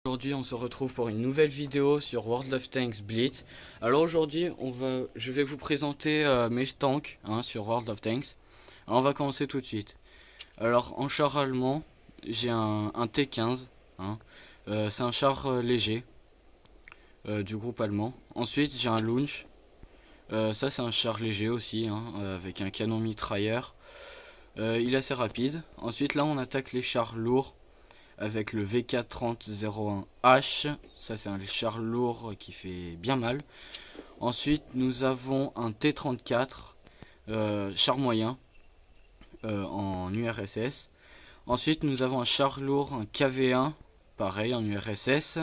Aujourd'hui on se retrouve pour une nouvelle vidéo sur World of Tanks Blitz. Alors aujourd'hui je vais vous présenter mes tanks sur World of Tanks. Alors on va commencer tout de suite. Alors en char allemand j'ai un T15 c'est un char léger du groupe allemand. Ensuite j'ai un Launch, ça c'est un char léger aussi avec un canon mitrailleur. Il est assez rapide. Ensuite là on attaque les chars lourds avec le VK3001H, ça c'est un char lourd qui fait bien mal. Ensuite nous avons un T34, char moyen en URSS. Ensuite nous avons un char lourd, un KV1, pareil en URSS.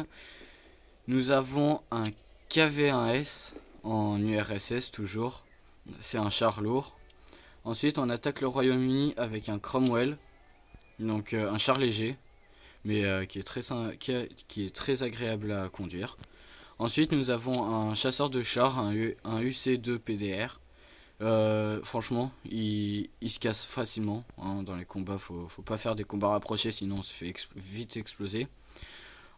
Nous avons un KV1S en URSS toujours, c'est un char lourd. Ensuite on attaque le Royaume-Uni avec un Cromwell, donc un char léger, mais qui est très agréable à conduire. Ensuite nous avons un chasseur de chars, un UC2 PDR. Franchement il se casse facilement dans les combats, faut pas faire des combats rapprochés sinon on se fait vite exploser.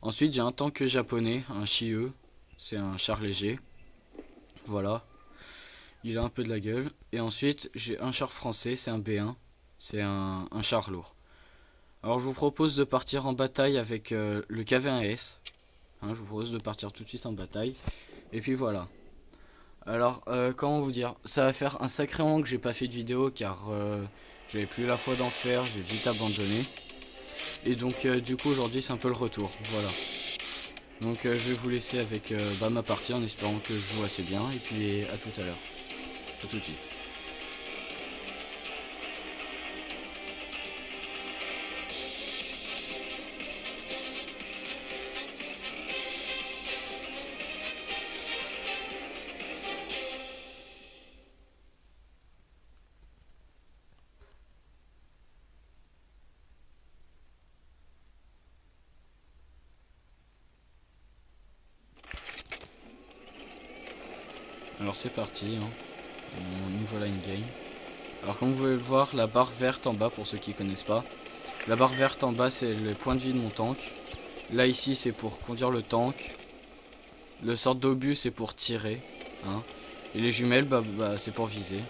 Ensuite j'ai un tank japonais, un Shie, c'est un char léger, voilà, il a un peu de la gueule. Et ensuite j'ai un char français, c'est un B1, c'est un char lourd. Alors je vous propose de partir en bataille avec le KV1S. Je vous propose de partir tout de suite en bataille. Et puis voilà. Alors comment vous dire, ça va faire un sacré moment que j'ai pas fait de vidéo car j'avais plus la foi d'en faire, j'ai vite abandonné. Et donc du coup aujourd'hui c'est un peu le retour. Voilà. Donc je vais vous laisser avec ma partie en espérant que je joue assez bien. Et puis à tout à l'heure. A tout de suite. Alors c'est parti, nous voilà in game. Alors comme vous pouvez le voir, la barre verte en bas, pour ceux qui connaissent pas, la barre verte en bas c'est le point de vie de mon tank. Là ici c'est pour conduire le tank. Le sort d'obus c'est pour tirer. Et les jumelles c'est pour viser.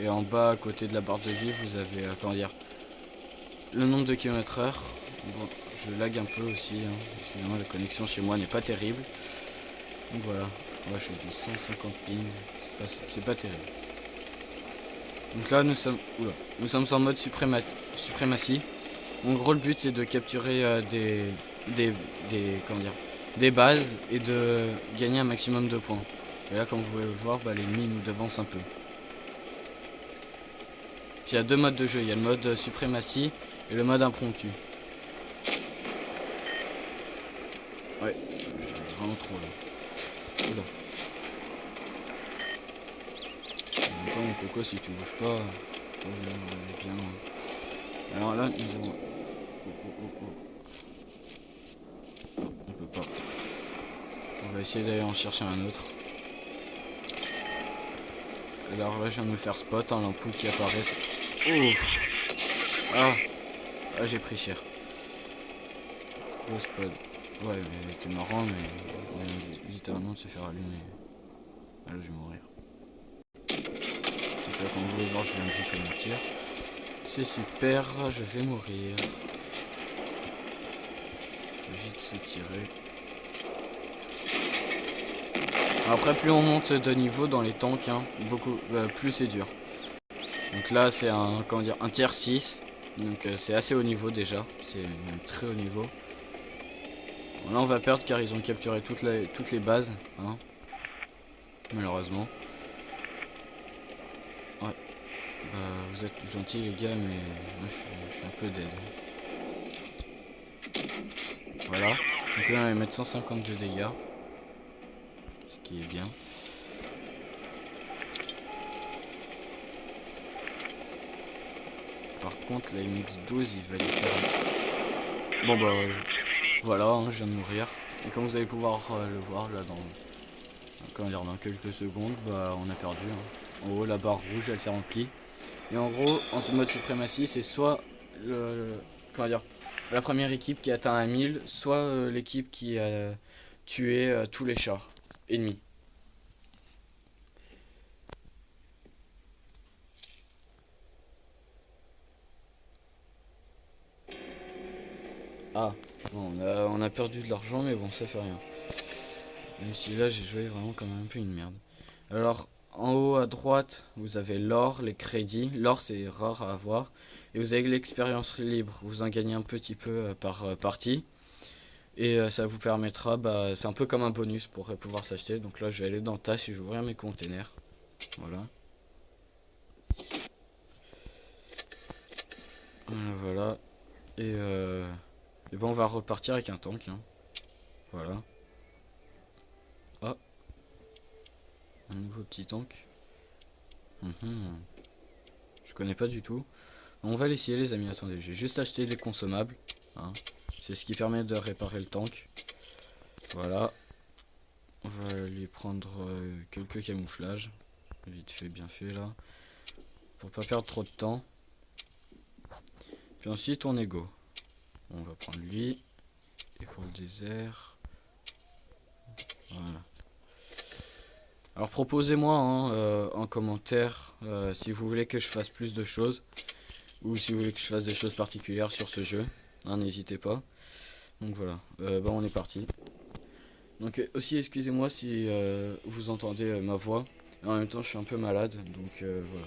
Et en bas à côté de la barre de vie vous avez comment dire, le nombre de km/h. Bon, je lag un peu aussi, Évidemment la connexion chez moi n'est pas terrible. Donc voilà, moi je fais du 150 ping, c'est pas terrible. Donc là nous sommes en mode suprématie. En gros le but c'est de capturer des bases et de gagner un maximum de points. Et là comme vous pouvez le voir, l'ennemi nous devance un peu. Il y a deux modes de jeu, il y a le mode suprématie et le mode impromptu. Ouais, vraiment trop là. Oula. Attends mon coco, si tu bouges pas, bien. Alors là nous avons... On peut pas. On va essayer d'aller en chercher un autre. Alors là je viens de me faire spot, l'ampoule qui apparaît. Ouf. Ah, j'ai pris cher. Oh, spot. Ouais mais c'était marrant mais littéralement de se faire allumer. Ah là je vais mourir. Donc là comme vous pouvez voir je viens de piquer mon tir. C'est super, je vais mourir. Je vais vite se tirer. Après plus on monte de niveau dans les tanks, plus c'est dur. Donc là c'est un tier 6. Donc c'est assez haut niveau déjà. C'est même très haut niveau. Bon, là on va perdre car ils ont capturé toutes les bases. Malheureusement. Ouais. Vous êtes gentils les gars mais moi je suis un peu dead. Voilà. Donc là on va mettre 152 dégâts. Ce qui est bien. Par contre la MX12 il va les faire. Bon voilà, je viens de mourir. Et comme vous allez pouvoir le voir là dans quelques secondes, on a perdu. En haut la barre rouge elle s'est remplie. Et en gros en ce mode suprématie c'est soit la première équipe qui atteint un 1000, soit l'équipe qui a tué tous les chars ennemis. Ah, bon, on a perdu de l'argent, mais bon, ça fait rien. Même si là, j'ai joué vraiment comme un peu une merde. Alors, en haut à droite, vous avez l'or, les crédits. L'or, c'est rare à avoir. Et vous avez l'expérience libre. Vous en gagnez un petit peu par partie. Et ça vous permettra, bah, c'est un peu comme un bonus pour pouvoir s'acheter. Donc là, je vais aller dans tâches et je vais ouvrir mes containers. Voilà. Voilà. Et ben on va repartir avec un tank. Hein. Voilà. Ah, un nouveau petit tank. Mhm. Je connais pas du tout. On va l'essayer les amis, attendez, j'ai juste acheté des consommables. Hein. C'est ce qui permet de réparer le tank. Voilà. On va lui prendre quelques camouflages. Vite fait, bien fait là. Pour pas perdre trop de temps. Puis ensuite on est go. On va prendre lui. Et pour le désert. Voilà. Alors proposez-moi hein, en commentaire si vous voulez que je fasse plus de choses. Ou si vous voulez que je fasse des choses particulières sur ce jeu. Hein, n'hésitez pas. Donc voilà. Bah on est parti. Donc aussi excusez-moi si vous entendez ma voix. Et en même temps je suis un peu malade. Donc voilà.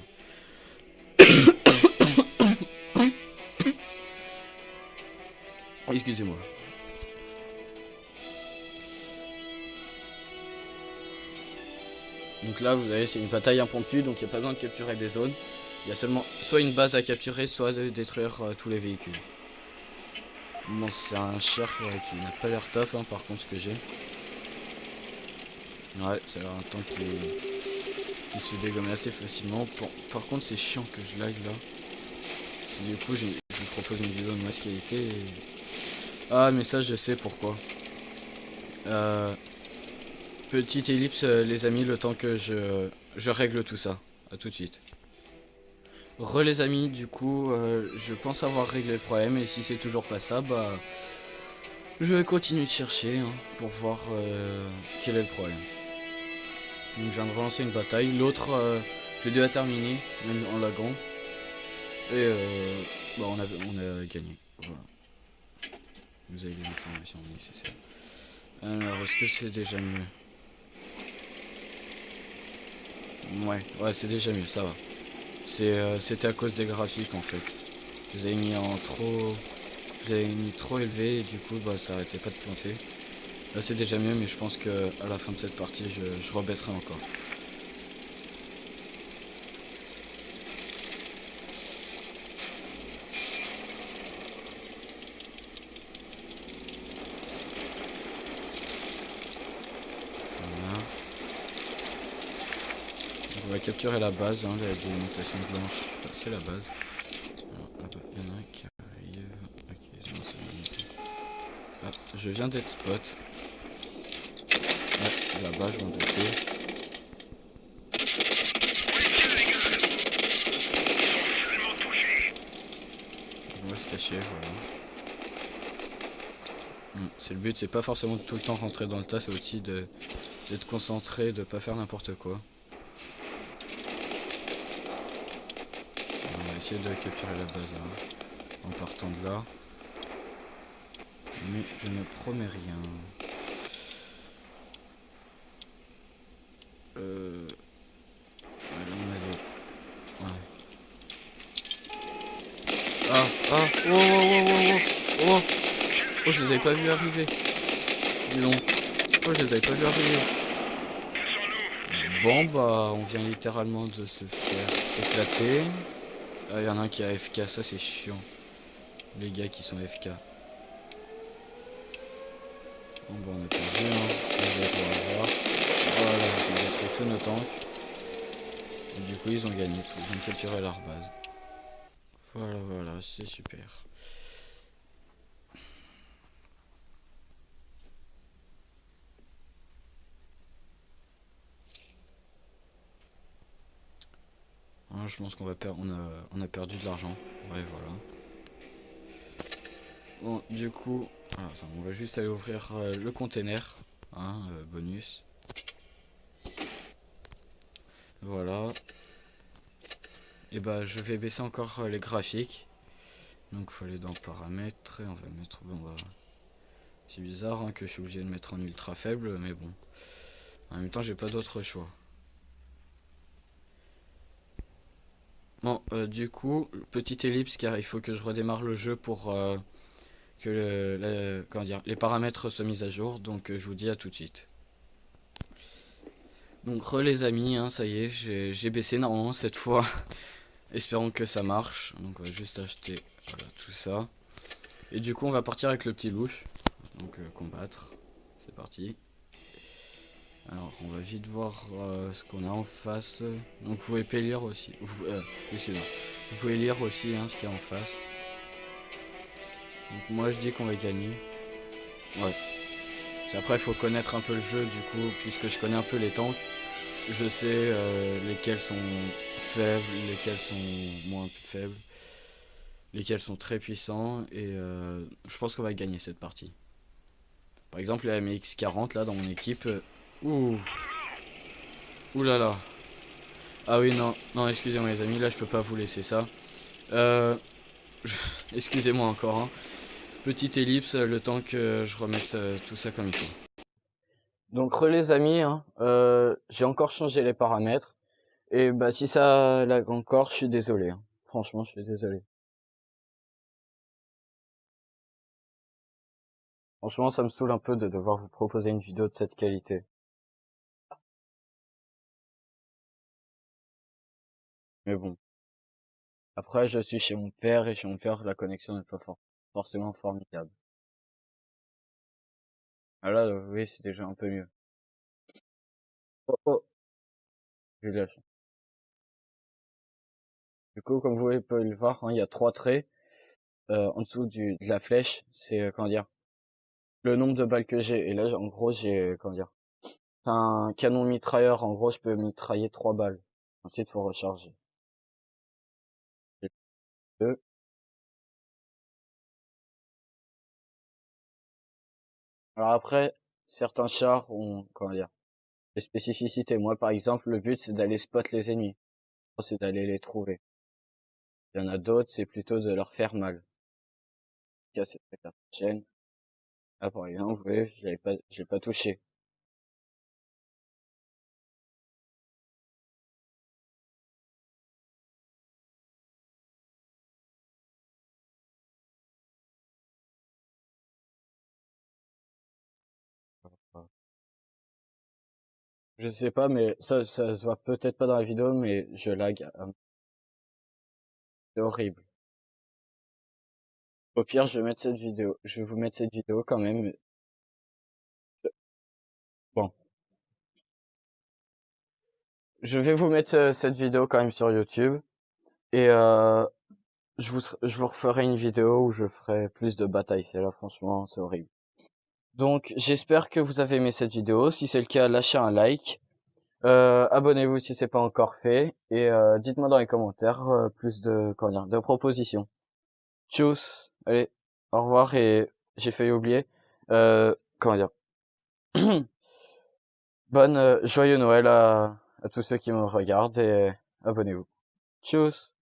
Excusez-moi. Donc là vous voyez c'est une bataille impromptue. Donc il n'y a pas besoin de capturer des zones. Il y a seulement soit une base à capturer, soit de détruire tous les véhicules. Bon c'est un char qui n'a pas l'air top hein, par contre ce que j'ai. Ouais c'est un tank qui se dégomme assez facilement. Par contre c'est chiant que je lag là. Du coup je vous propose une vidéo de mauvaise qualité. Ah mais ça je sais pourquoi. Petite ellipse les amis le temps que je règle tout ça. A tout de suite. Les amis du coup je pense avoir réglé le problème et si c'est toujours pas ça bah je vais continuer de chercher hein, pour voir quel est le problème. Donc je viens de relancer une bataille. L'autre je l'ai déjà terminé même en lagant. Et bah on a gagné. Voilà. Vous avez les informations nécessaires. Alors est-ce que c'est déjà mieux? Ouais c'est déjà mieux, ça va. C'était à cause des graphiques en fait. Je les ai mis en trop. Je les ai mis trop élevé et du coup bah ça arrêtait pas de planter. Là c'est déjà mieux mais je pense que à la fin de cette partie je rebaisserai encore. Voilà. Donc, on va capturer la base, hein, la délimitation blanche, c'est la base. Alors là-bas, il y en a un qui arrive. Ok, non, c'est bon. Ah, je viens d'être spot. Ouais, là-bas je m'en doutais. On va se cacher, voilà. C'est le but, c'est pas forcément de tout le temps rentrer dans le tas, c'est aussi d'être concentré, de pas faire n'importe quoi. On va essayer de capturer la base hein, en partant de là. Mais je ne promets rien. Là on avait... Ouais. Ah, oh, oh, oh, oh, oh, oh, je les avais pas vus arriver. Dis donc. Oh, je les avais pas vus arriver. Bon, bah, on vient littéralement de se faire éclater. Il y en a un qui a FK, ça c'est chiant. Les gars qui sont FK. Bon, bah, on a perdu, hein. Vous allez pouvoir voir. Voilà, ils ont détruit tous nos tanks. Et du coup, ils ont gagné. Ils ont capturé leur base. Voilà, c'est super. Je pense qu'on va perdre, on a perdu de l'argent. Ouais, voilà. Bon, du coup, attends, on va juste aller ouvrir le container, hein, bonus. Voilà. Et bah, je vais baisser encore les graphiques. Donc, faut aller dans paramètres et on va mettre. Bon, bah, c'est bizarre hein, que je suis obligé de mettre en ultra faible, mais bon. En même temps, j'ai pas d'autre choix. Bon, du coup, petite ellipse car il faut que je redémarre le jeu pour que comment dire, les paramètres soient mis à jour. Donc, je vous dis à tout de suite. Donc, les amis, hein, ça y est, j'ai baissé normalement cette fois. Espérons que ça marche. Donc, on va juste acheter voilà, tout ça. Et du coup, on va partir avec le petit louche. Donc, combattre. C'est parti. Alors, on va vite voir ce qu'on a en face. Donc, vous pouvez lire aussi. Excusez-moi. Vous pouvez lire aussi hein, ce qu'il y a en face. Donc, moi, je dis qu'on va gagner. Ouais. Après, il faut connaître un peu le jeu, du coup, puisque je connais un peu les tanks. Je sais lesquels sont faibles, lesquels sont moins faibles, lesquels sont très puissants. Et je pense qu'on va gagner cette partie. Par exemple, la MX40, là, dans mon équipe. Ouh. Ouh là là. Ah oui, non, non, excusez-moi les amis, là je peux pas vous laisser ça. Euh, Excusez-moi encore, hein. Petite ellipse, le temps que je remette tout ça comme il faut. Donc les amis, hein, j'ai encore changé les paramètres. Et bah si ça lag encore, je suis désolé. Hein. Franchement, je suis désolé. Franchement, ça me saoule un peu de devoir vous proposer une vidéo de cette qualité. Mais bon. Après, je suis chez mon père et chez mon père, la connexion n'est pas forcément formidable. Ah là, oui, c'est déjà un peu mieux. Oh, oh, j'ai de la chance. Du coup, comme vous pouvez le voir, hein, il y a trois traits en dessous de la flèche. C'est comment dire le nombre de balles que j'ai. Et là, en gros, j'ai comment dire c'est un canon mitrailleur. En gros, je peux mitrailler 3 balles. Ensuite, faut recharger. Et deux. Alors après, certains chars ont comment dire des spécificités. Moi, par exemple, le but c'est d'aller spot les ennemis. C'est d'aller les trouver. Il y en a d'autres, c'est plutôt de leur faire mal. Casser la chaîne. Ah, par exemple, vous voyez, j'ai pas touché. Je sais pas, mais ça se voit peut-être pas dans la vidéo, mais je lag. C'est horrible. Au pire, je vais mettre cette vidéo. Je vais vous mettre cette vidéo quand même. Bon, je vais vous mettre cette vidéo quand même sur YouTube et je vous referai une vidéo où je ferai plus de batailles. C'est là, franchement, c'est horrible. Donc, j'espère que vous avez aimé cette vidéo. Si c'est le cas, lâchez un like. Abonnez-vous si c'est pas encore fait et dites-moi dans les commentaires plus de comment dire, de propositions. Tchuss. Allez, au revoir et j'ai failli oublier. Comment dire. Joyeux Noël à tous ceux qui me regardent et abonnez-vous. Tchuss.